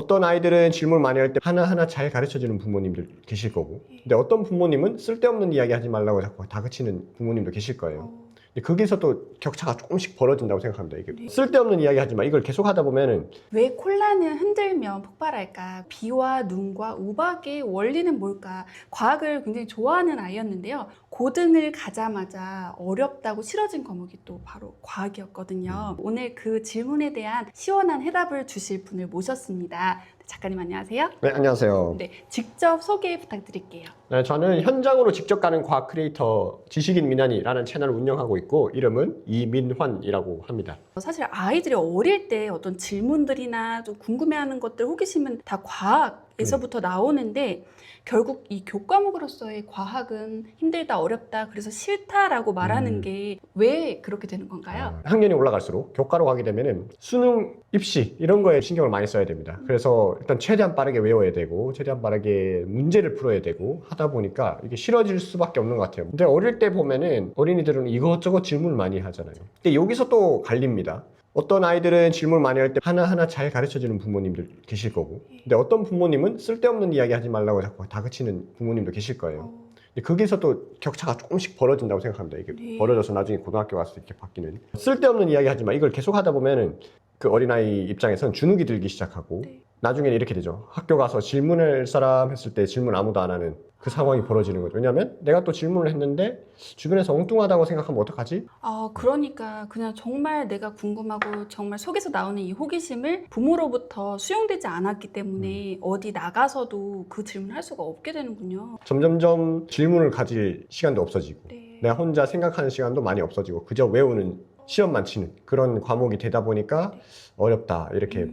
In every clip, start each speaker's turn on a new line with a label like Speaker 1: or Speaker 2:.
Speaker 1: 어떤 아이들은 질문 많이 할 때 하나하나 잘 가르쳐주는 부모님들 계실 거고, 근데 어떤 부모님은 쓸데없는 이야기 하지 말라고 자꾸 다그치는 부모님도 계실 거예요. 근데 거기서 또 격차가 조금씩 벌어진다고 생각합니다. 이게 쓸데없는 이야기 하지 마. 이걸 계속 하다 보면은
Speaker 2: 왜 콜라는 흔들면 폭발할까? 비와 눈과 우박의 원리는 뭘까? 과학을 굉장히 좋아하는 아이였는데요. 고등을 가자마자 어렵다고 싫어진 과목이 또 바로 과학이었거든요. 오늘 그 질문에 대한 시원한 해답을 주실 분을 모셨습니다. 작가님 안녕하세요.
Speaker 1: 네, 안녕하세요.
Speaker 2: 네, 직접 소개 부탁드릴게요.
Speaker 1: 네, 저는 현장으로 직접 가는 과학 크리에이터 지식인 민환이라는 채널을 운영하고 있고, 이름은 이민환이라고 합니다.
Speaker 2: 사실 아이들이 어릴 때 어떤 질문들이나 좀 궁금해하는 것들, 호기심은 다 과학에서부터 나오는데 결국 이 교과목으로서의 과학은 힘들다, 어렵다, 그래서 싫다라고 말하는 게 왜 그렇게 되는 건가요?
Speaker 1: 학년이 올라갈수록 교과로 가게 되면은 수능, 입시 이런 거에 신경을 많이 써야 됩니다. 그래서 일단 최대한 빠르게 외워야 되고, 최대한 빠르게 문제를 풀어야 되고 하다 보니까 이게 싫어질 수밖에 없는 것 같아요. 근데 어릴 때 보면은 어린이들은 이것저것 질문을 많이 하잖아요. 근데 여기서 또 갈립니다. 어떤 아이들은 질문 많이 할 때 하나하나 잘 가르쳐주는 부모님들 계실 거고, 근데 어떤 부모님은 쓸데없는 이야기 하지 말라고 자꾸 다그치는 부모님도 계실 거예요. 근데 거기서 또 격차가 조금씩 벌어진다고 생각합니다. 이게 벌어져서 나중에 고등학교 가서 이렇게 바뀌는. 쓸데없는 이야기 하지 마. 이걸 계속 하다 보면은 그 어린아이 입장에서는 주눅이 들기 시작하고, 나중에는 이렇게 되죠. 학교 가서 질문할 사람 했을 때 질문 아무도 안 하는 그 상황이 벌어지는 거죠. 왜냐하면 내가 또 질문을 했는데 주변에서 엉뚱하다고 생각하면 어떡하지?
Speaker 2: 그러니까 그냥 정말 내가 궁금하고 정말 속에서 나오는 이 호기심을 부모로부터 수용되지 않았기 때문에 어디 나가서도 그 질문을 할 수가 없게 되는군요.
Speaker 1: 점점점 질문을 가질 시간도 없어지고,
Speaker 2: 네.
Speaker 1: 내가 혼자 생각하는 시간도 많이 없어지고, 그저 외우는 시험만 치는 그런 과목이 되다 보니까 어렵다 이렇게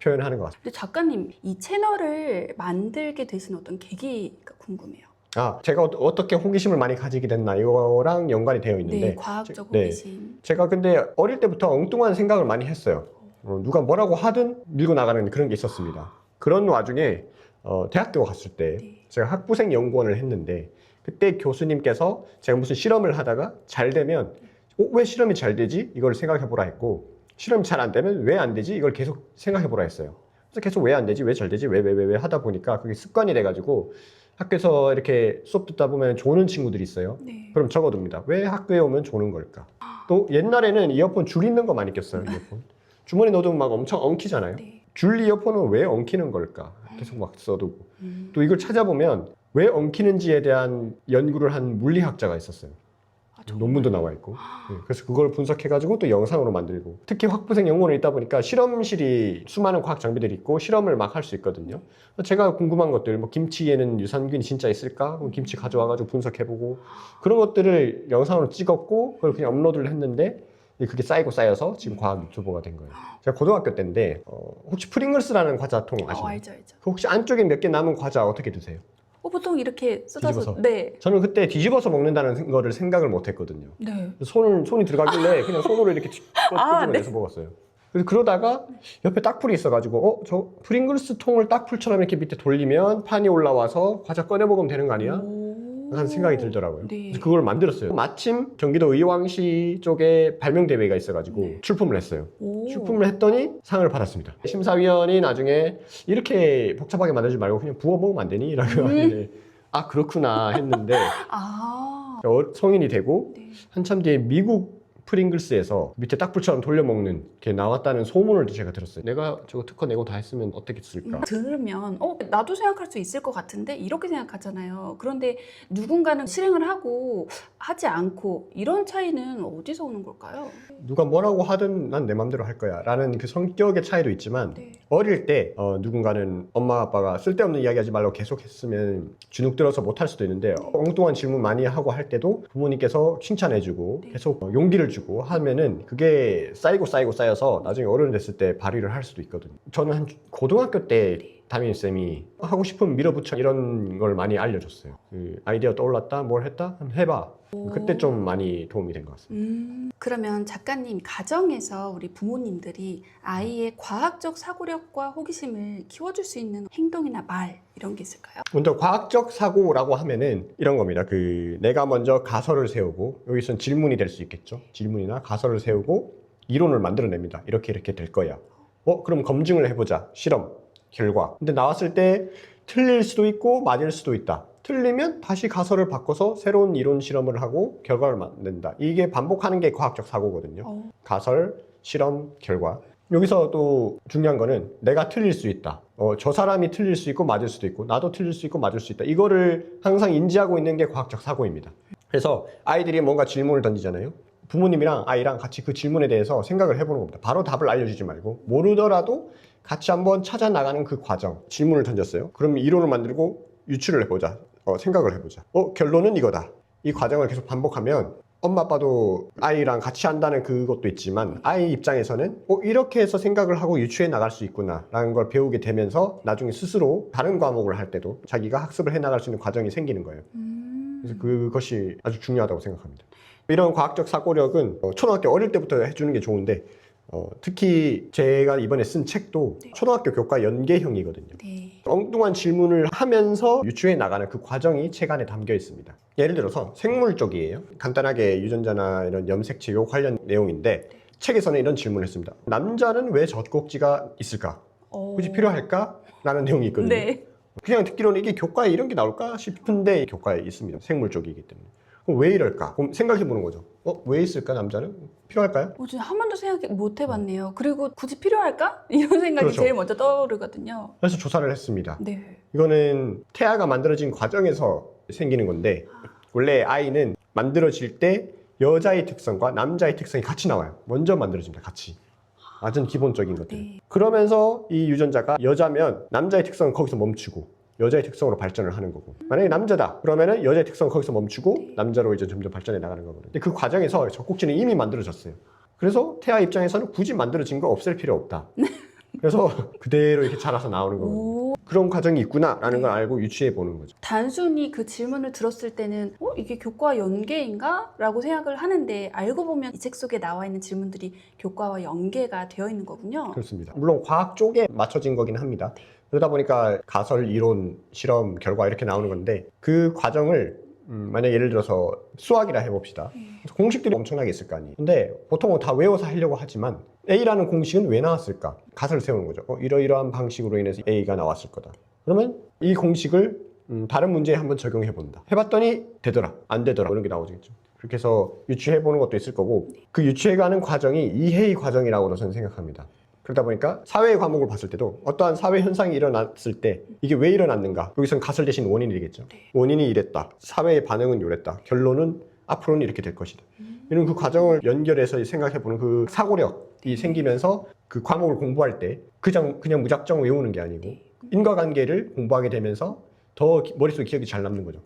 Speaker 1: 표현하는 것 같습니다.
Speaker 2: 근데 작가님, 이 채널을 만들게 되신 어떤 계기가 궁금해요.
Speaker 1: 제가 어떻게 호기심을 많이 가지게 됐나 이거랑 연관이 되어 있는데,
Speaker 2: 네, 과학적
Speaker 1: 네.
Speaker 2: 호기심.
Speaker 1: 제가 근데 어릴 때부터 엉뚱한 생각을 많이 했어요. 누가 뭐라고 하든 밀고 나가는 그런 게 있었습니다. 그런 와중에 대학교 갔을 때 제가 학부생 연구원을 했는데, 그때 교수님께서 제가 무슨 실험을 하다가 잘 되면 왜 실험이 잘 되지? 이걸 생각해보라 했고, 실험이 잘 안 되면 왜 안 되지? 이걸 계속 생각해보라 했어요. 그래서 계속 왜 안 되지? 왜 잘 되지? 왜 하다 보니까 그게 습관이 돼가지고 학교에서 이렇게 수업 듣다 보면 조는 친구들이 있어요.
Speaker 2: 네.
Speaker 1: 그럼 적어둡니다. 왜 학교에 오면 조는 걸까? 또 옛날에는 이어폰 줄 있는 거 많이 꼈어요. 이어폰. 주머니 넣어두면 막 엄청 엉키잖아요.
Speaker 2: 네.
Speaker 1: 줄 이어폰은 왜 엉키는 걸까? 계속 막 써두고. 또 이걸 찾아보면 왜 엉키는지에 대한 연구를 한 물리학자가 있었어요. 논문도 나와 있고. 그래서 그걸 분석해가지고 또 영상으로 만들고, 특히 학부생 연구원에 있다 보니까 실험실이 수많은 과학 장비들이 있고 실험을 막 할 수 있거든요. 제가 궁금한 것들, 뭐 김치에는 유산균이 진짜 있을까? 그럼 김치 가져와가지고 분석해보고, 그런 것들을 영상으로 찍었고 그걸 그냥 업로드를 했는데 그게 쌓이고 쌓여서 지금 과학 유튜버가 된 거예요. 제가 고등학교 때인데 혹시 프링글스라는 과자통 아시나요?
Speaker 2: 알죠.
Speaker 1: 그 혹시 안쪽에 몇 개 남은 과자 어떻게 드세요?
Speaker 2: 보통 이렇게 쏟아서.
Speaker 1: 뒤집어서.
Speaker 2: 네.
Speaker 1: 저는 그때 뒤집어서 먹는다는 거를 생각을 못 했거든요.
Speaker 2: 네.
Speaker 1: 손이 들어가길래 그냥 손으로 이렇게 끄집어내서
Speaker 2: 네.
Speaker 1: 먹었어요. 그러다가 옆에 딱풀이 있어가지고 저 프링글스 통을 딱풀처럼 이렇게 밑에 돌리면 판이 올라와서 과자 꺼내 먹으면 되는 거 아니야? 하는 생각이 들더라고요.
Speaker 2: 네.
Speaker 1: 그래서 그걸 만들었어요. 마침 경기도 의왕시 쪽에 발명대회가 있어가지고 출품을 했어요. 출품을 했더니 상을 받았습니다. 심사위원이 나중에 이렇게 복잡하게 만들지 말고 그냥 부어 먹으면 안 되니? 라고 하는데 그렇구나 했는데 성인이 되고 한참 뒤에 미국 프링글스에서 밑에 딱풀처럼 돌려먹는 게 나왔다는 소문을 제가 들었어요. 내가 저거 특허 내고 다 했으면 어떻게 쓸까?
Speaker 2: 들으면 나도 생각할 수 있을 것 같은데 이렇게 생각하잖아요. 그런데 누군가는 실행을 하고 하지 않고, 이런 차이는 어디서 오는 걸까요?
Speaker 1: 누가 뭐라고 하든 난 내 맘대로 할 거야 라는 그 성격의 차이도 있지만, 어릴 때 누군가는 엄마 아빠가 쓸데없는 이야기 하지 말라고 계속 했으면 주눅 들어서 못 할 수도 있는데, 엉뚱한 질문 많이 하고 할 때도 부모님께서 칭찬해주고 계속 용기를 주고 하면은 그게 쌓여서 나중에 어른 됐을 때 발휘를 할 수도 있거든요. 저는 한 고등학교 때 담임쌤이 하고 싶으면 밀어붙여 이런 걸 많이 알려줬어요. 그 아이디어 떠올랐다? 뭘 했다? 한번 해봐. 그때 좀 많이 도움이 된 것 같습니다.
Speaker 2: 그러면 작가님, 가정에서 우리 부모님들이 아이의 과학적 사고력과 호기심을 키워줄 수 있는 행동이나 말, 이런 게 있을까요?
Speaker 1: 먼저 과학적 사고라고 하면은 이런 겁니다. 내가 먼저 가설을 세우고, 여기선 질문이 될 수 있겠죠. 질문이나 가설을 세우고 이론을 만들어냅니다. 이렇게 될 거야. 그럼 검증을 해보자. 실험. 결과. 근데 나왔을 때 틀릴 수도 있고 맞을 수도 있다. 틀리면 다시 가설을 바꿔서 새로운 이론 실험을 하고 결과를 만든다. 이게 반복하는 게 과학적 사고거든요. 가설, 실험, 결과. 여기서 또 중요한 거는 내가 틀릴 수 있다. 저 사람이 틀릴 수 있고 맞을 수도 있고 나도 틀릴 수 있고 맞을 수 있다. 이거를 항상 인지하고 있는 게 과학적 사고입니다. 그래서 아이들이 뭔가 질문을 던지잖아요. 부모님이랑 아이랑 같이 그 질문에 대해서 생각을 해보는 겁니다. 바로 답을 알려주지 말고 모르더라도 같이 한번 찾아 나가는 그 과정. 질문을 던졌어요. 그럼 이론을 만들고 유추를 해보자. 생각을 해보자. 결론은 이거다. 이 과정을 계속 반복하면 엄마 아빠도 아이랑 같이 한다는 그것도 있지만 아이 입장에서는 이렇게 해서 생각을 하고 유추해 나갈 수 있구나 라는 걸 배우게 되면서 나중에 스스로 다른 과목을 할 때도 자기가 학습을 해 나갈 수 있는 과정이 생기는 거예요. 그래서 그것이 아주 중요하다고 생각합니다. 이런 과학적 사고력은 초등학교 어릴 때부터 해주는 게 좋은데 특히 제가 이번에 쓴 책도 초등학교 교과 연계형이거든요.
Speaker 2: 네.
Speaker 1: 엉뚱한 질문을 하면서 유추해 나가는 그 과정이 책 안에 담겨 있습니다. 예를 들어서 생물 쪽이에요. 간단하게 유전자나 이런 염색 치료 관련 내용인데 책에서는 이런 질문을 했습니다. 남자는 왜 젖꼭지가 있을까? 굳이 필요할까? 라는 내용이 있거든요.
Speaker 2: 네.
Speaker 1: 그냥 듣기로는 이게 교과에 이런 게 나올까 싶은데 교과에 있습니다. 생물 쪽이기 때문에. 그럼 왜 이럴까? 그럼 생각해 보는 거죠. 왜 있을까 남자는? 필요할까요?
Speaker 2: 진짜 한 번도 생각 못 해봤네요. 그리고 굳이 필요할까? 이런 생각이
Speaker 1: 그렇죠.
Speaker 2: 제일 먼저 떠오르거든요.
Speaker 1: 그래서 조사를 했습니다.
Speaker 2: 네.
Speaker 1: 이거는 태아가 만들어진 과정에서 생기는 건데 원래 아이는 만들어질 때 여자의 특성과 남자의 특성이 같이 나와요. 먼저 만들어집니다. 같이. 아주 기본적인 것들.
Speaker 2: 네.
Speaker 1: 그러면서 이 유전자가 여자면 남자의 특성은 거기서 멈추고 여자의 특성으로 발전을 하는 거고 만약에 남자다 그러면은 여자의 특성은 거기서 멈추고 남자로 이제 점점 발전해 나가는 거거든요. 근데 그 과정에서 젖꼭지는 이미 만들어졌어요. 그래서 태아 입장에서는 굳이 만들어진 거 없앨 필요 없다. 그래서 그대로 이렇게 자라서 나오는 거거든요. 그런 과정이 있구나라는 걸 알고 유추해 보는 거죠.
Speaker 2: 단순히 그 질문을 들었을 때는 이게 교과 연계인가? 라고 생각을 하는데 알고 보면 이 책 속에 나와 있는 질문들이 교과와 연계가 되어 있는 거군요.
Speaker 1: 그렇습니다. 물론 과학 쪽에 맞춰진 거긴 합니다. 그러다 보니까 가설, 이론, 실험, 결과 이렇게 나오는 건데 그 과정을 만약 예를 들어서 수학이라 해봅시다. 공식들이 엄청나게 있을 거 아니에요. 근데 보통은 다 외워서 하려고 하지만 A라는 공식은 왜 나왔을까? 가설을 세우는 거죠. 이러이러한 방식으로 인해서 A가 나왔을 거다. 그러면 이 공식을 다른 문제에 한번 적용해 본다. 해봤더니 되더라, 안 되더라 이런 게 나오겠죠. 그렇게 해서 유추해 보는 것도 있을 거고 그 유추해가는 과정이 이해의 과정이라고 저는 생각합니다. 그러다 보니까 사회 과목을 봤을 때도 어떠한 사회 현상이 일어났을 때 이게 왜 일어났는가? 여기서는 가설 대신 원인이겠죠. 원인이 이랬다. 사회의 반응은 이랬다. 결론은 앞으로는 이렇게 될 것이다. 이런 그 과정을 연결해서 생각해보는 그 사고력이 생기면서 그 과목을 공부할 때 그냥 무작정 외우는 게 아니고 인과관계를 공부하게 되면서 더 머릿속에 기억이 잘 남는 거죠.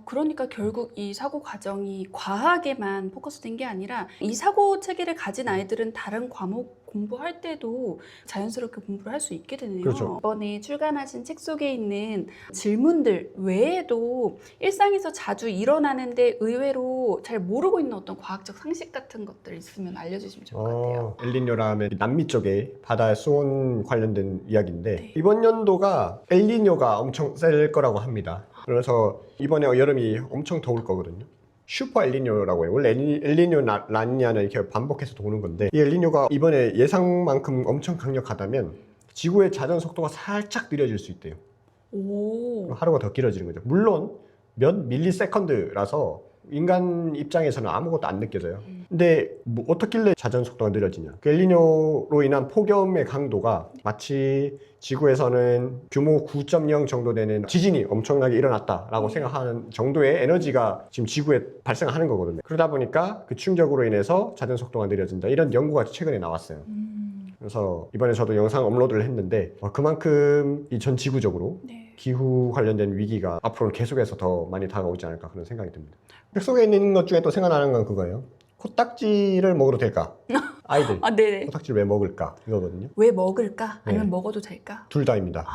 Speaker 2: 그러니까 결국 이 사고 과정이 과학에만 포커스된 게 아니라 이 사고 체계를 가진 아이들은 다른 과목 공부할 때도 자연스럽게 공부를 할 수 있게 되네요.
Speaker 1: 그렇죠.
Speaker 2: 이번에 출간하신 책 속에 있는 질문들 외에도 일상에서 자주 일어나는데 의외로 잘 모르고 있는 어떤 과학적 상식 같은 것들 있으면 알려주시면 좋을 것 같아요.
Speaker 1: 엘니뇨라 하면 남미 쪽에 바다 수온 관련된 이야기인데
Speaker 2: 네.
Speaker 1: 이번 연도가 엘니뇨가 엄청 셀 거라고 합니다. 그래서 이번에 여름이 엄청 더울 거거든요. 슈퍼 엘니뇨라고 해요. 원래 엘니뇨, 라니냐는 이렇게 반복해서 도는 건데 이 엘니뇨가 이번에 예상만큼 엄청 강력하다면 지구의 자전 속도가 살짝 느려질 수 있대요. 하루가 더 길어지는 거죠. 물론 몇 밀리세컨드라서 인간 입장에서는 아무것도 안 느껴져요. 근데 뭐 어떻길래 자전 속도가 느려지냐? 그 엘니뇨로 인한 폭염의 강도가 마치 지구에서는 규모 9.0 정도 되는 지진이 엄청나게 일어났다라고 생각하는 정도의 에너지가 지금 지구에 발생하는 거거든요. 그러다 보니까 그 충격으로 인해서 자전 속도가 느려진다. 이런 연구가 최근에 나왔어요. 그래서 이번에 저도 영상 업로드를 했는데 그만큼 이 전 지구적으로 기후 관련된 위기가 앞으로 계속해서 더 많이 다가오지 않을까 그런 생각이 듭니다. 책 속에 있는 것 중에 또 생각나는 건 그거예요. 코딱지를 먹어도 될까? 아이들
Speaker 2: 네네.
Speaker 1: 코딱지를 왜 먹을까? 이거거든요.
Speaker 2: 왜 먹을까? 아니면 먹어도 될까?
Speaker 1: 둘 다입니다.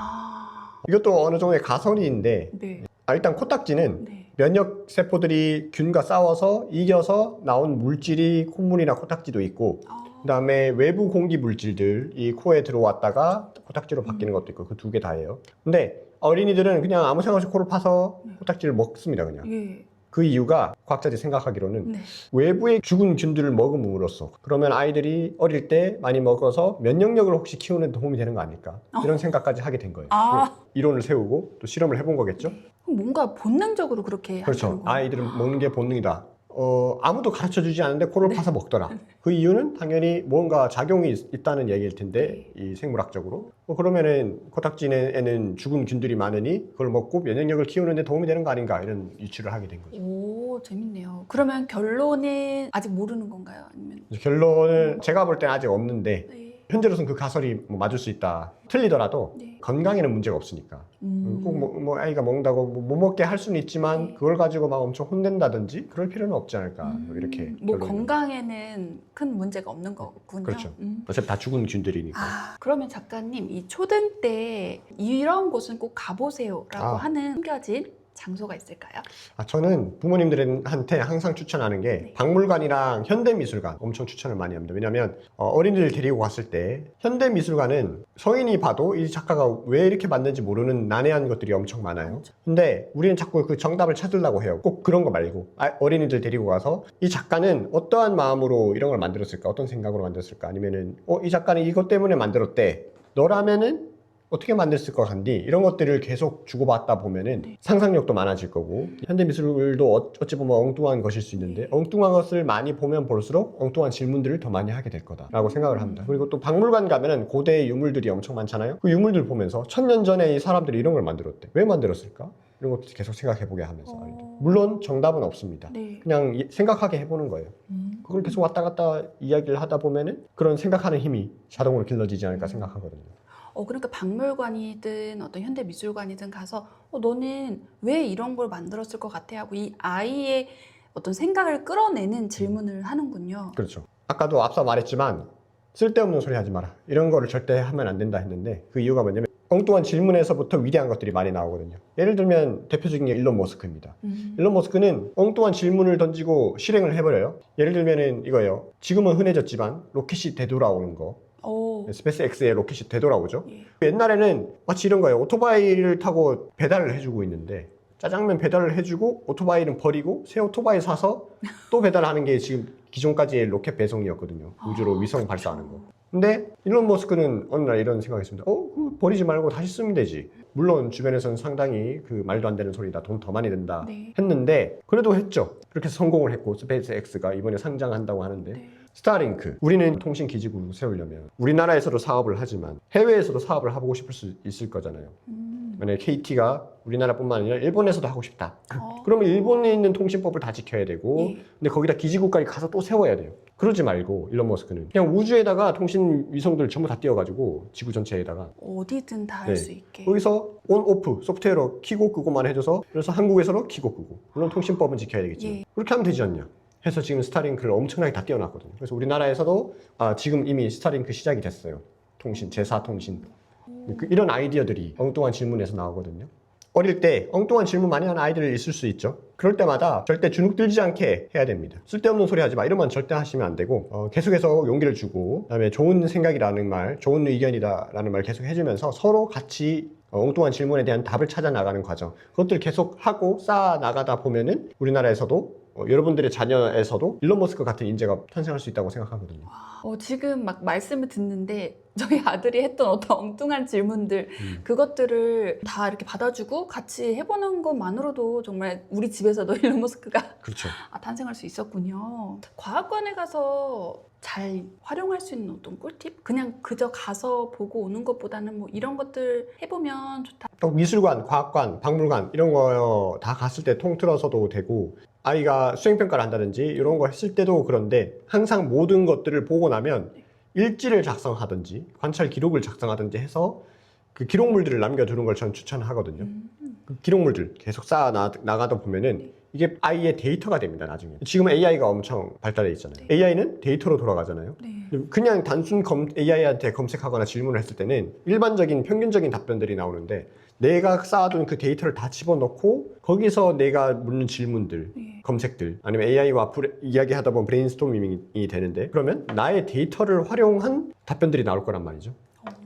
Speaker 1: 이것도 어느 정도의 가설인데
Speaker 2: 네.
Speaker 1: 일단 코딱지는 면역 세포들이 균과 싸워서 이겨서 나온 물질이 콧물이나 코딱지도 있고 그 다음에 외부 공기 물질들 이 코에 들어왔다가 코딱지로 바뀌는 것도 있고 그 두 개 다예요. 근데 어린이들은 그냥 아무 생각 없이 코를 파서 코딱지를 먹습니다. 그냥. 그 이유가 과학자들이 생각하기로는
Speaker 2: 네.
Speaker 1: 외부의 죽은 균들을 먹음으로써 그러면 아이들이 어릴 때 많이 먹어서 면역력을 혹시 키우는 데 도움이 되는 거 아닐까 이런 생각까지 하게 된 거예요.
Speaker 2: 아.
Speaker 1: 이론을 세우고 또 실험을 해본 거겠죠.
Speaker 2: 그럼 뭔가 본능적으로 그렇게
Speaker 1: 그렇죠.
Speaker 2: 하는 거예요?
Speaker 1: 아이들은 먹는 게 본능이다. 아무도 가르쳐 주지 않는데 코를
Speaker 2: 네.
Speaker 1: 파서 먹더라. 그 이유는 당연히 뭔가 작용이 있다는 얘기일 텐데, 이 생물학적으로. 그러면은 코딱지에는 죽은 균들이 많으니 그걸 먹고 면역력을 키우는데 도움이 되는 거 아닌가 이런 유추를 하게 된 거죠.
Speaker 2: 오, 재밌네요. 그러면 결론은 아직 모르는 건가요? 아니면
Speaker 1: 결론은 제가 볼 때는 아직 없는데,
Speaker 2: 네.
Speaker 1: 현재로서는 그 가설이 뭐 맞을 수 있다. 틀리더라도
Speaker 2: 네.
Speaker 1: 건강에는 문제가 없으니까. 꼭 뭐 아이가 먹는다고 못 먹게 할 수는 있지만
Speaker 2: 네.
Speaker 1: 그걸 가지고 막 엄청 혼낸다든지 그럴 필요는 없지 않을까. 뭐 이렇게.
Speaker 2: 뭐
Speaker 1: 결론이
Speaker 2: 건강에는 큰 문제가 없는 거군요.
Speaker 1: 그렇죠. 어차피 다 죽은 균들이니까.
Speaker 2: 아, 그러면 작가님 이 초등 때 이런 곳은 꼭 가보세요라고
Speaker 1: 아.
Speaker 2: 하는 숨겨진 장소가 있을까요?
Speaker 1: 저는 부모님들한테 항상 추천하는 게
Speaker 2: 네.
Speaker 1: 박물관이랑 현대미술관 엄청 추천을 많이 합니다. 왜냐하면 어린이들 데리고 갔을 때 현대미술관은 성인이 봐도 이 작가가 왜 이렇게 만든지 모르는 난해한 것들이 엄청 많아요.
Speaker 2: 그렇죠.
Speaker 1: 근데 우리는 자꾸 그 정답을 찾으려고 해요. 꼭 그런 거 말고 어린이들 데리고 가서 이 작가는 어떠한 마음으로 이런 걸 만들었을까? 어떤 생각으로 만들었을까? 아니면은 이 작가는 이것 때문에 만들었대. 너라면은 어떻게 만들었을 것 같니? 이런 것들을 계속 주고받다 보면은
Speaker 2: 네.
Speaker 1: 상상력도 많아질 거고 현대미술도 어찌 보면 엉뚱한 것일 수 있는데 엉뚱한 것을 많이 보면 볼수록 엉뚱한 질문들을 더 많이 하게 될 거다라고 생각을 합니다. 그리고 또 박물관 가면은 고대 유물들이 엄청 많잖아요. 그 유물들 보면서 1000년 전에 이 사람들이 이런 걸 만들었대. 왜 만들었을까? 이런 것도 계속 생각해보게 하면서 물론 정답은 없습니다.
Speaker 2: 네.
Speaker 1: 그냥 생각하게 해보는 거예요. 그걸 계속 왔다 갔다 이야기를 하다 보면은 그런 생각하는 힘이 자동으로 길러지지 않을까 생각하거든요.
Speaker 2: 그러니까 박물관이든 어떤 현대미술관이든 가서 너는 왜 이런 걸 만들었을 것 같아 하고 이 아이의 어떤 생각을 끌어내는 질문을 하는군요.
Speaker 1: 그렇죠. 아까도 앞서 말했지만 쓸데없는 소리 하지 마라. 이런 거를 절대 하면 안 된다 했는데 그 이유가 뭐냐면 엉뚱한 질문에서부터 위대한 것들이 많이 나오거든요. 예를 들면 대표적인 게 일론 머스크입니다. 일론 머스크는 엉뚱한 질문을 던지고 실행을 해버려요. 예를 들면은 이거예요. 지금은 흔해졌지만 로켓이 되돌아오는 거. 스페이스X의 로켓이 되돌아오죠.
Speaker 2: 예.
Speaker 1: 옛날에는 마치 이런 거예요. 오토바이를 타고 배달을 해주고 있는데 짜장면 배달을 해주고 오토바이는 버리고 새 오토바이 사서 또 배달하는 게 지금 기존까지의 로켓 배송이었거든요. 우주로 위성 발사하는 거. 근데 일론 머스크는 어느 날 이런 생각이 있습니다. 그거 버리지 말고 다시 쓰면 되지. 물론 주변에서는 상당히 그 말도 안 되는 소리다. 돈 더 많이 든다.
Speaker 2: 네.
Speaker 1: 했는데 그래도 했죠. 그렇게 해서 성공을 했고 스페이스X가 이번에 상장한다고 하는데
Speaker 2: 네.
Speaker 1: 스타링크. 우리는 통신 기지국을 세우려면 우리나라에서도 사업을 하지만 해외에서도 사업을 하고 싶을 수 있을 거잖아요. 만약에 KT가 우리나라뿐만 아니라 일본에서도 하고 싶다. 그러면 일본에 있는 통신법을 다 지켜야 되고
Speaker 2: 예.
Speaker 1: 근데 거기다 기지국까지 가서 또 세워야 돼요. 그러지 말고 일론 머스크는 그냥 우주에다가 통신 위성들 전부 다 띄워가지고 지구 전체에다가
Speaker 2: 어디든 다 할 수 있게.
Speaker 1: 거기서 온, 오프 소프트웨어로 키고 끄고만 해줘서 그래서 한국에서도 키고 끄고 물론 통신법은 지켜야 되겠지.
Speaker 2: 예.
Speaker 1: 그렇게 하면 되지 않냐. 해서 지금 스타링크를 엄청나게 다 띄워놨거든요. 그래서 우리나라에서도 지금 이미 스타링크 시작이 됐어요. 통신, 제4통신. 이런 아이디어들이 엉뚱한 질문에서 나오거든요. 어릴 때 엉뚱한 질문 많이 하는 아이들이 있을 수 있죠. 그럴 때마다 절대 주눅 들지 않게 해야 됩니다. 쓸데없는 소리 하지 마. 이런 말 절대 하시면 안 되고 계속해서 용기를 주고 그다음에 좋은 생각이라는 말, 좋은 의견이다라는 말 계속 해주면서 서로 같이 엉뚱한 질문에 대한 답을 찾아 나가는 과정. 그것들 계속 하고 쌓아 나가다 보면은 우리나라에서도 여러분들의 자녀에서도 일론 머스크 같은 인재가 탄생할 수 있다고 생각하거든요.
Speaker 2: 지금 막 말씀을 듣는데 저희 아들이 했던 어떤 엉뚱한 질문들 그것들을 다 이렇게 받아주고 같이 해보는 것만으로도 정말 우리 집에서도 일론 머스크가
Speaker 1: 그렇죠.
Speaker 2: 탄생할 수 있었군요. 과학관에 가서 잘 활용할 수 있는 어떤 꿀팁? 그냥 그저 가서 보고 오는 것보다는 뭐 이런 것들 해보면 좋다.
Speaker 1: 또 미술관, 과학관, 박물관 이런 거 다 갔을 때 통틀어서도 되고 아이가 수행평가를 한다든지 이런 거 했을 때도 그런데 항상 모든 것들을 보고 나면 일지를 작성하든지 관찰 기록을 작성하든지 해서 그 기록물들을 남겨두는 걸 저는 추천하거든요. 그 기록물들 계속 쌓아 나가다 보면은 이게 아이의 데이터가 됩니다, 나중에. 지금 AI가 엄청 발달해 있잖아요. AI는 데이터로 돌아가잖아요. 그냥 단순 AI한테 검색하거나 질문을 했을 때는 일반적인 평균적인 답변들이 나오는데 내가 쌓아둔 그 데이터를 다 집어넣고 거기서 내가 묻는 질문들, 검색들 아니면 AI와 이야기하다 보면 브레인스토밍이 되는데 그러면 나의 데이터를 활용한 답변들이 나올 거란 말이죠.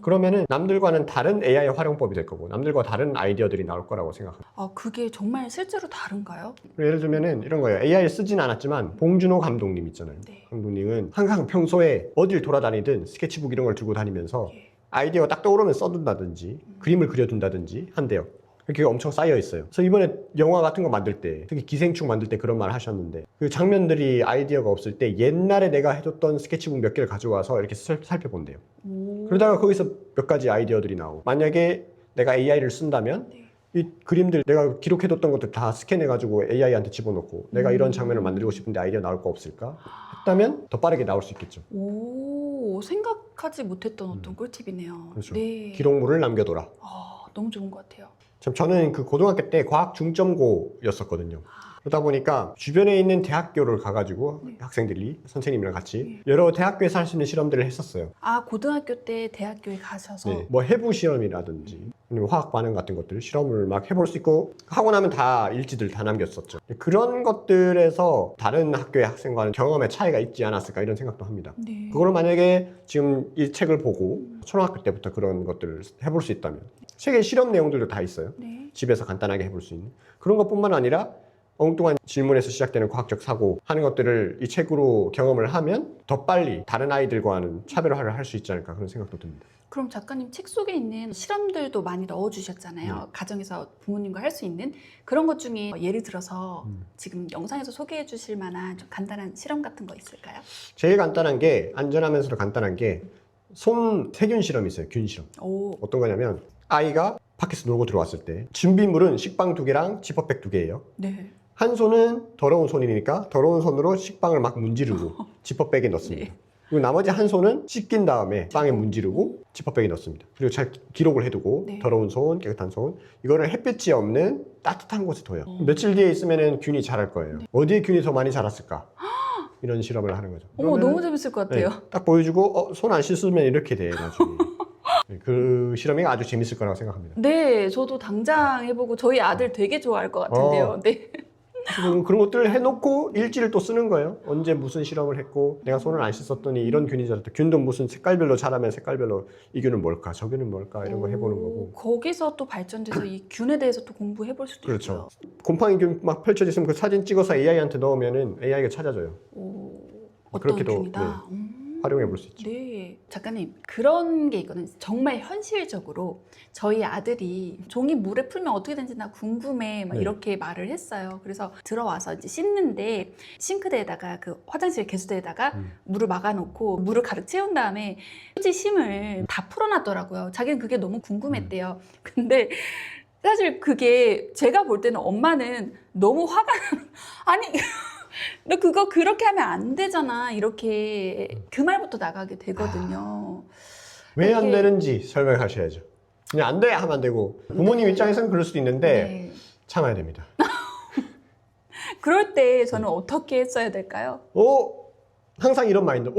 Speaker 1: 그러면은 남들과는 다른 AI 활용법이 될 거고 남들과 다른 아이디어들이 나올 거라고 생각합니다.
Speaker 2: 아, 그게 정말 실제로 다른가요?
Speaker 1: 예를 들면은 이런 거예요. AI 쓰진 않았지만 봉준호 감독님 있잖아요.
Speaker 2: 네.
Speaker 1: 감독님은 항상 평소에 어딜 돌아다니든 스케치북 이런 걸 들고 다니면서
Speaker 2: 예.
Speaker 1: 아이디어가 딱 떠오르면 써둔다든지 그림을 그려둔다든지 한대요. 그게 엄청 쌓여 있어요. 그래서 이번에 영화 같은 거 만들 때, 특히 기생충 만들 때 그런 말 하셨는데 그 장면들이 아이디어가 없을 때 옛날에 내가 해줬던 스케치북 몇 개를 가져와서 이렇게 살펴본대요.
Speaker 2: 오.
Speaker 1: 그러다가 거기서 몇 가지 아이디어들이 나오고 만약에 내가 AI를 쓴다면
Speaker 2: 네.
Speaker 1: 이 그림들 내가 기록해뒀던 것들 다 스캔해가지고 AI한테 집어넣고 내가 이런 장면을 만들고 싶은데 아이디어 나올 거 없을까? 했다면 더 빠르게 나올 수 있겠죠.
Speaker 2: 오, 생각하지 못했던 어떤 꿀팁이네요.
Speaker 1: 그렇죠.
Speaker 2: 네.
Speaker 1: 기록물을 남겨둬라.
Speaker 2: 아, 너무 좋은 것 같아요.
Speaker 1: 참 저는 그 고등학교 때 과학 중점고였었거든요. 그러다 보니까 주변에 있는 대학교를 가가지고 학생들이 선생님이랑 같이 여러 대학교에서 할 수 있는 실험들을 했었어요.
Speaker 2: 아, 고등학교 때 대학교에 가셔서
Speaker 1: 네, 뭐 해부 실험이라든지 아니면 화학 반응 같은 것들 실험을 막 해볼 수 있고 하고 나면 다 일지들 다 남겼었죠. 그런 것들에서 다른 학교의 학생과는 경험의 차이가 있지 않았을까 이런 생각도 합니다.
Speaker 2: 네.
Speaker 1: 그걸 만약에 지금 이 책을 보고 초등학교 때부터 그런 것들을 해볼 수 있다면 책에 실험 내용들도 다 있어요.
Speaker 2: 네.
Speaker 1: 집에서 간단하게 해볼 수 있는 그런 것뿐만 아니라 엉뚱한 질문에서 시작되는 과학적 사고 하는 것들을 이 책으로 경험을 하면 더 빨리 다른 아이들과는 차별화를 할 수 있지 않을까 그런 생각도 듭니다.
Speaker 2: 그럼 작가님 책 속에 있는 실험들도 많이 넣어주셨잖아요.
Speaker 1: 네.
Speaker 2: 가정에서 부모님과 할 수 있는 그런 것 중에 예를 들어서
Speaker 1: 음.
Speaker 2: 지금 영상에서 소개해 주실 만한 좀 간단한 실험 같은 거 있을까요?
Speaker 1: 제일 간단한 게 안전하면서도 간단한 게 손 세균 실험이 있어요. 균 실험.
Speaker 2: 오,
Speaker 1: 어떤 거냐면 아이가 밖에서 놀고 들어왔을 때 준비물은 식빵 2개랑 지퍼백 2개예요.
Speaker 2: 네.
Speaker 1: 한 손은 더러운 손이니까 더러운 손으로 식빵을 막 문지르고 지퍼백에 넣습니다.
Speaker 2: 네.
Speaker 1: 그리고 나머지 한 손은 씻긴 다음에 빵에 문지르고 지퍼백에 넣습니다. 그리고 잘 기록을 해두고
Speaker 2: 네.
Speaker 1: 더러운 손, 깨끗한 손 이거를 햇빛이 없는 따뜻한 곳에 둬요. 며칠 뒤에 있으면 균이 자랄 거예요. 어디에 균이 더 많이 자랐을까? 이런 실험을 하는 거죠.
Speaker 2: 어머,
Speaker 1: 그러면은
Speaker 2: 너무 재밌을 것 같아요.
Speaker 1: 네, 딱 보여주고 손 안 씻으면 이렇게 돼 나중에. 네, 그 실험이 아주 재밌을 거라고 생각합니다.
Speaker 2: 네, 저도 당장 해보고 저희 아들 되게 좋아할 것 같은데요. 네.
Speaker 1: 그런 것들을 해놓고 일지를 또 쓰는 거예요. 언제 무슨 실험을 했고 내가 손을 안 씻었더니 이런 균이 자랐다. 균도 무슨 색깔별로 자라면 색깔별로 이 균은 뭘까 저 균은 뭘까 이런 거 해보는 거고.
Speaker 2: 거기서 또 발전돼서 이 균에 대해서 또 공부해 볼 수도
Speaker 1: 그렇죠.
Speaker 2: 있고요.
Speaker 1: 곰팡이 균 막 펼쳐져 있으면 그 사진 찍어서 AI한테 넣으면은 AI가 찾아줘요.
Speaker 2: 오, 어떤
Speaker 1: 그렇게도,
Speaker 2: 균이다.
Speaker 1: 활용해 볼 수 있죠.
Speaker 2: 네, 작가님 그런 게 있거든요. 정말 현실적으로 저희 아들이 종이 물에 풀면 어떻게 되는지 나 궁금해 막
Speaker 1: 네.
Speaker 2: 이렇게 말을 했어요. 그래서 들어와서 이제 씻는데 싱크대에다가 그 화장실 개수대에다가 물을 막아놓고 물을 가득 채운 다음에 휴지 심을 다 풀어놨더라고요. 자기는 그게 너무 궁금했대요. 근데 사실 그게 제가 볼 때는 엄마는 너무 화가 아니 너 그거 그렇게 하면 안 되잖아. 이렇게 그 말부터 나가게 되거든요.
Speaker 1: 왜 안
Speaker 2: 이게-
Speaker 1: 되는지 설명하셔야죠. 그냥 안 돼 하면 안 되고 부모님 입장에서는 그럴 수도 있는데
Speaker 2: 네.
Speaker 1: 참아야 됩니다.
Speaker 2: 그럴 때 저는 어떻게 했어야 될까요?
Speaker 1: 항상 이런 마인드.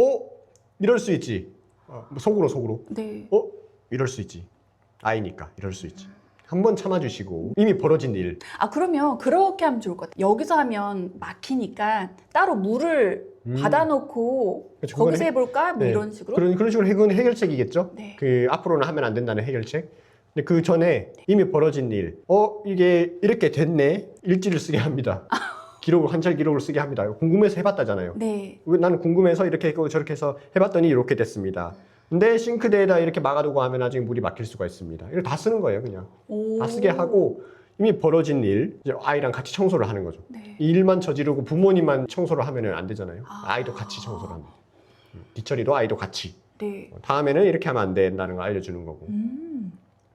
Speaker 1: 이럴 수 있지. 뭐 속으로.
Speaker 2: 네.
Speaker 1: 이럴 수 있지. 아이니까 이럴 수 있지. 한번 참아주시고 이미 벌어진 일.
Speaker 2: 아, 그러면 그렇게 하면 좋을 것 같아요. 여기서 하면 막히니까 따로 물을 받아놓고
Speaker 1: 그렇죠.
Speaker 2: 거기서
Speaker 1: 그거는
Speaker 2: 해볼까? 뭐
Speaker 1: 네.
Speaker 2: 이런 식으로.
Speaker 1: 그런 식으로 그건 해결책이겠죠.
Speaker 2: 네.
Speaker 1: 그 앞으로는 하면 안 된다는 해결책. 근데 그 전에 이미 벌어진 일. 이게 이렇게 됐네. 일지를 쓰게 합니다. 기록을 관찰 기록을 쓰게 합니다. 궁금해서 해봤다잖아요.
Speaker 2: 네.
Speaker 1: 나는 궁금해서 이렇게 했고 저렇게 해서 해봤더니 이렇게 됐습니다. 근데 싱크대에다 이렇게 막아두고 하면 나중에 물이 막힐 수가 있습니다. 이걸 다 쓰는 거예요, 그냥.
Speaker 2: 오.
Speaker 1: 다 쓰게 하고 이미 벌어진 일, 이제 아이랑 같이 청소를 하는 거죠.
Speaker 2: 네.
Speaker 1: 이 일만 저지르고 부모님만 청소를 하면 안 되잖아요.
Speaker 2: 아.
Speaker 1: 아이도 같이 청소를 합니다. 뒤처리도 아이도 같이.
Speaker 2: 네.
Speaker 1: 다음에는 이렇게 하면 안 된다는 걸 알려주는 거고.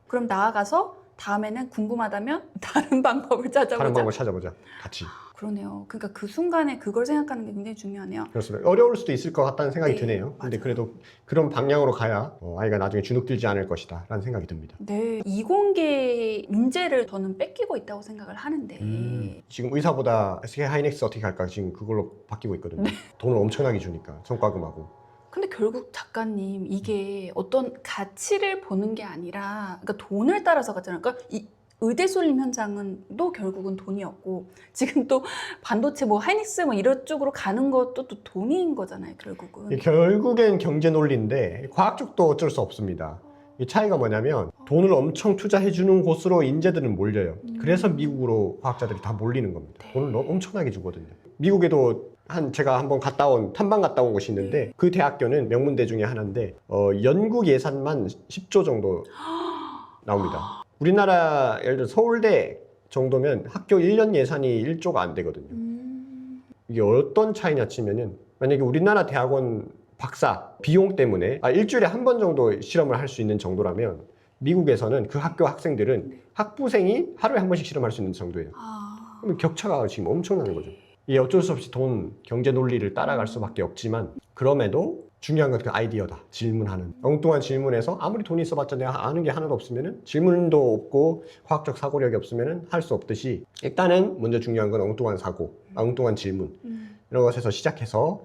Speaker 2: 그럼 나아가서 다음에는 궁금하다면 다른 방법을 찾아보자.
Speaker 1: 다른 방법을 찾아보자. 같이.
Speaker 2: 그러네요. 그러니까 그 순간에 그걸 생각하는 게 굉장히 중요하네요.
Speaker 1: 그렇습니다. 어려울 수도 있을 것 같다는 생각이
Speaker 2: 네,
Speaker 1: 드네요. 근데
Speaker 2: 맞아요.
Speaker 1: 그래도 그런 방향으로 가야 아이가 나중에 주눅들지 않을 것이다 라는 생각이 듭니다.
Speaker 2: 네, 이공계 인재를 저는 뺏기고 있다고 생각을 하는데
Speaker 1: 지금 의사보다 SK 하이닉스 어떻게 할까 지금 그걸로 바뀌고 있거든요. 돈을 엄청나게 주니까 성과금하고.
Speaker 2: 근데 결국 작가님 이게 어떤 가치를 보는 게 아니라 그러니까 돈을 따라서 가잖아요. 그러니까 이 의대 쏠림 현장은 또 결국은 돈이었고 지금 또 반도체 뭐 하이닉스 뭐 이런 쪽으로 가는 것도 또 돈인 거잖아요. 결국은.
Speaker 1: 결국엔 경제 논리인데 과학 쪽도 어쩔 수 없습니다. 이 차이가 뭐냐면 돈을 엄청 투자해주는 곳으로 인재들은 몰려요. 그래서 미국으로 과학자들이 다 몰리는 겁니다.
Speaker 2: 네.
Speaker 1: 돈을 엄청나게 주거든요. 미국에도 제가 한번 탐방 갔다 온 곳이 있는데 그 대학교는 명문대 중에 하나인데 연구 예산만 10조 정도 나옵니다. 우리나라 예를 들어 서울대 정도면 학교 1년 예산이 1조가 안 되거든요. 이게 어떤 차이냐 치면은 만약에 우리나라 대학원 박사 비용 때문에 일주일에 한 번 정도 실험을 할 수 있는 정도라면 미국에서는 그 학교 학생들은 학부생이 하루에 한 번씩 실험할 수 있는 정도예요. 그러면 격차가 지금 엄청나는 거죠. 이게 어쩔 수 없이 경제 논리를 따라갈 수밖에 없지만 그럼에도 중요한 건 그 아이디어다. 질문하는. 엉뚱한 질문에서 아무리 돈이 있어봤자 내가 아는 게 하나도 없으면은 질문도 없고 과학적 사고력이 없으면은 할 수 없듯이 일단은 먼저 중요한 건 엉뚱한 사고, 엉뚱한 질문 이런 것에서 시작해서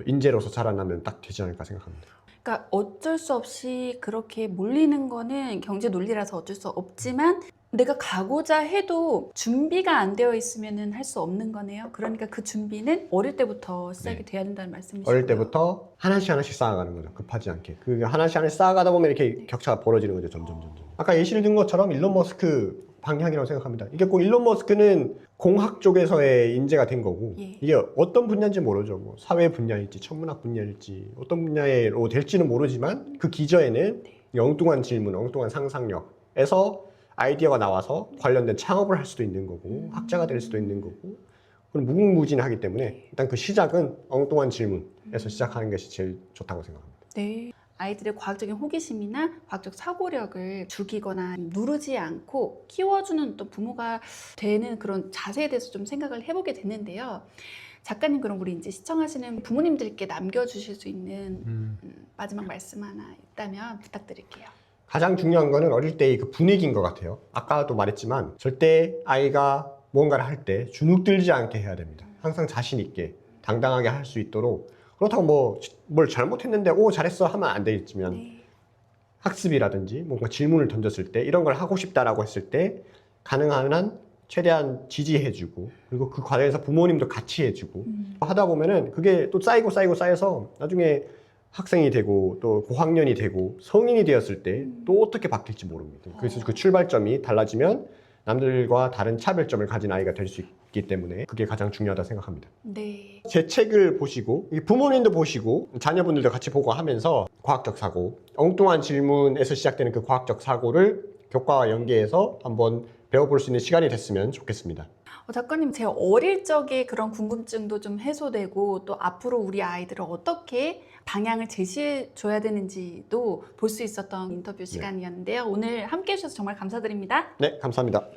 Speaker 1: 인재로서 자라나면 딱 되지 않을까 생각합니다.
Speaker 2: 그러니까 어쩔 수 없이 그렇게 몰리는 거는 경제 논리라서 어쩔 수 없지만 내가 가고자 해도 준비가 안 되어 있으면 할 수 없는 거네요. 그러니까 그 준비는 어릴 때부터 시작이 돼야 된다는 말씀이시고요.
Speaker 1: 어릴 때부터 하나씩 쌓아가는 거죠. 급하지 않게. 그 하나씩 쌓아가다 보면 이렇게 격차가 벌어지는 거죠. 점점. 아까 예시를 든 것처럼 일론 머스크 방향이라고 생각합니다. 이게 꼭 일론 머스크는 공학 쪽에서의 인재가 된 거고 이게 어떤 분야인지 모르죠. 뭐 사회 분야일지 천문학 분야일지 어떤 분야로 될지는 모르지만 그 기저에는 엉뚱한 질문, 엉뚱한 상상력에서 아이디어가 나와서 관련된 창업을 할 수도 있는 거고 학자가 될 수도 있는 거고 그럼 무궁무진하기 때문에 일단 그 시작은 엉뚱한 질문에서 시작하는 것이 제일 좋다고 생각합니다.
Speaker 2: 네. 아이들의 과학적인 호기심이나 과학적 사고력을 죽이거나 누르지 않고 키워주는 또 부모가 되는 그런 자세에 대해서 좀 생각을 해보게 됐는데요. 작가님, 그럼 우리 이제 시청하시는 부모님들께 남겨주실 수 있는 마지막 말씀 하나 있다면 부탁드릴게요.
Speaker 1: 가장 중요한 거는 어릴 때의 그 분위기인 것 같아요. 아까도 말했지만 절대 아이가 뭔가를 할 때 주눅 들지 않게 해야 됩니다. 항상 자신 있게 당당하게 할 수 있도록 그렇다고 뭘 잘못했는데 잘했어 하면 안 되겠지만 학습이라든지 뭔가 질문을 던졌을 때 이런 걸 하고 싶다라고 했을 때 가능한 한 최대한 지지해주고 그리고 그 과정에서 부모님도 같이 해주고 하다 보면은 그게 또 쌓여서 나중에 학생이 되고 또 고학년이 되고 성인이 되었을 때 또 어떻게 바뀔지 모릅니다. 그래서 그 출발점이 달라지면 남들과 다른 차별점을 가진 아이가 될 수 있기 때문에 그게 가장 중요하다 생각합니다.
Speaker 2: 네.
Speaker 1: 제 책을 보시고 부모님도 보시고 자녀분들도 같이 보고 하면서 과학적 사고, 엉뚱한 질문에서 시작되는 그 과학적 사고를 교과와 연계해서 한번 배워볼 수 있는 시간이 됐으면 좋겠습니다.
Speaker 2: 작가님, 제 어릴 적에 그런 궁금증도 좀 해소되고 또 앞으로 우리 아이들을 어떻게 방향을 제시해 줘야 되는지도 볼 수 있었던 인터뷰 시간이었는데요. 오늘 함께 해주셔서 정말 감사드립니다.
Speaker 1: 네, 감사합니다.